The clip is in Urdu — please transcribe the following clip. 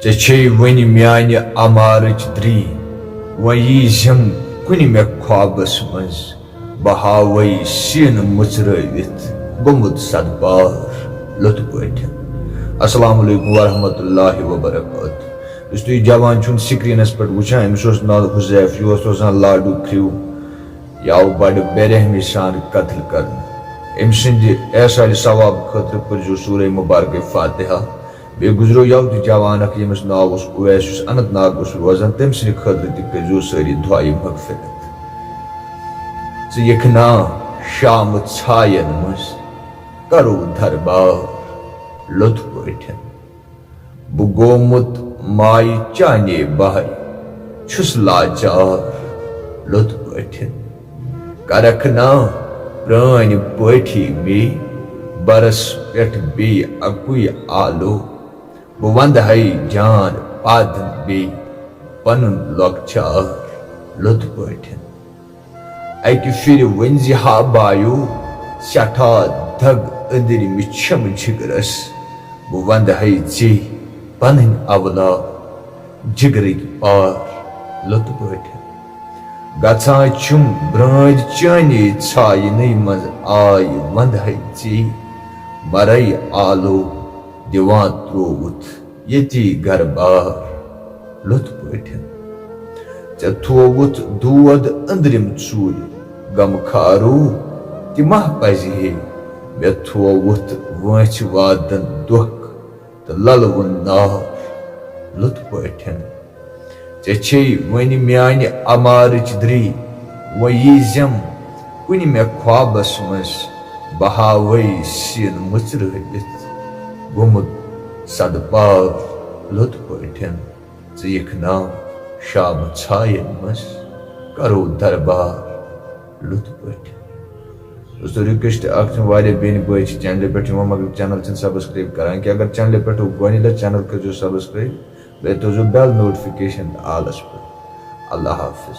ژےٚ ونہِ میانہِ امارٕچ دری وۄنۍ ییٖزٮ۪م کُنہِ مےٚ خوابس منٛز بہٕ ہاوَے سیٖنہٕ مٕژرٲوِتھ گوٚمُت سدبار لُطہٕ پٲٹھۍ. السلام علیکم ورحمۃ اللہ وبرکاتہ. یُس تُہۍ جوان چھُن سکریٖنس پٮ۪ٹھ وٕچھان أمِس اوس ناو حُزیف. یہِ اوس روزان لاڈوٗ کھرٛیوٗ. یہِ آو بڑٕ بے رحمی سان قتل کرنہٕ. أمۍ سٕنٛدِ احسالِ ثواب خٲطرٕ پٔرزیو سورہ مبارکہ فاتحہ. بیٚیہِ گُزریو یو تہِ جوان اکھ ییٚمِس ناو اوس اویس یُس اننت ناگ اوس روزان. تٔمۍ سٕنٛدِ خٲطرٕ تہِ کٔرزیو سٲری دُعایہِ مغفرت. ژٕ یِکھ نا شامہٕ ژھاین منٛز کرو دربار لُطہٕ پٲٹھۍ. بہٕ گوٚمُت مایہِ چانے بہہِ چھُس لاچار لُطہٕ پٲٹھۍ. کرکھ نا پرٛٲنۍ پٲٹھی مے برس پٮ۪ٹھ بیٚیہِ اکُے آلو. بہٕ ونٛدٕ جان پادن بیٚیہِ پنُن لۄکچار لُطہٕ پٲٹھۍ. اکہِ پھِرِ ؤنزِ ہا بایو سٮ۪ٹھاہ دگ أنٛدرمہِ چھِم جگرس. بہٕ ونٛدٕ ژے پنٕنۍ اولاد جگرٕکۍ پار لُطہٕ پٲٹھۍ. گژھان چھُم برٛٲنٛدۍ چانے ژھاینٕے منٛز آیہِ ونٛدٕ ژے مرے آلو دِوان ترووُتھ ییٚتی گرٕ بار لُطہٕ پٲٹھۍ. ژےٚ تھووُتھ دود أنٛدرِم ژوٗرِ غمہٕ خارو تہِ ما پزِ ہے. مےٚ تھووُتھ وٲنٛسہِ وادن دۄکھ تہٕ للوُن نار لُطہٕ پٲٹھۍ. ژےٚ وۄنۍ میانہِ امارٕچ دری وۄنۍ ییٖزٮ۪م کُنہِ مےٚ خوابس منٛز بہٕ ہاوَے سیٖنہٕ مٕژرٲوِتھ گوٚمُت سدبار لُطہٕ پٲٹھۍ. ژٕ یِکھ نا شامہٕ ژھاین منٛز کرو دربار لُطہٕ پٲٹھۍ. دوستو رِکویسٹ اکھ چھِ واریاہ بیٚنہِ بٲے چھِ چینلہِ پٮ۪ٹھ یِوان مگر چینل چھِنہٕ سبسکرایب کران کینٛہہ. اگر چینلہِ پٮ۪ٹھ گۄڈنِچ لٹہِ چینل کٔرزیو سبسکرایب بیٚیہِ تھٲوزیو بیل نوٹفکیشن آلس پٮ۪ٹھ. اللہ حافظ.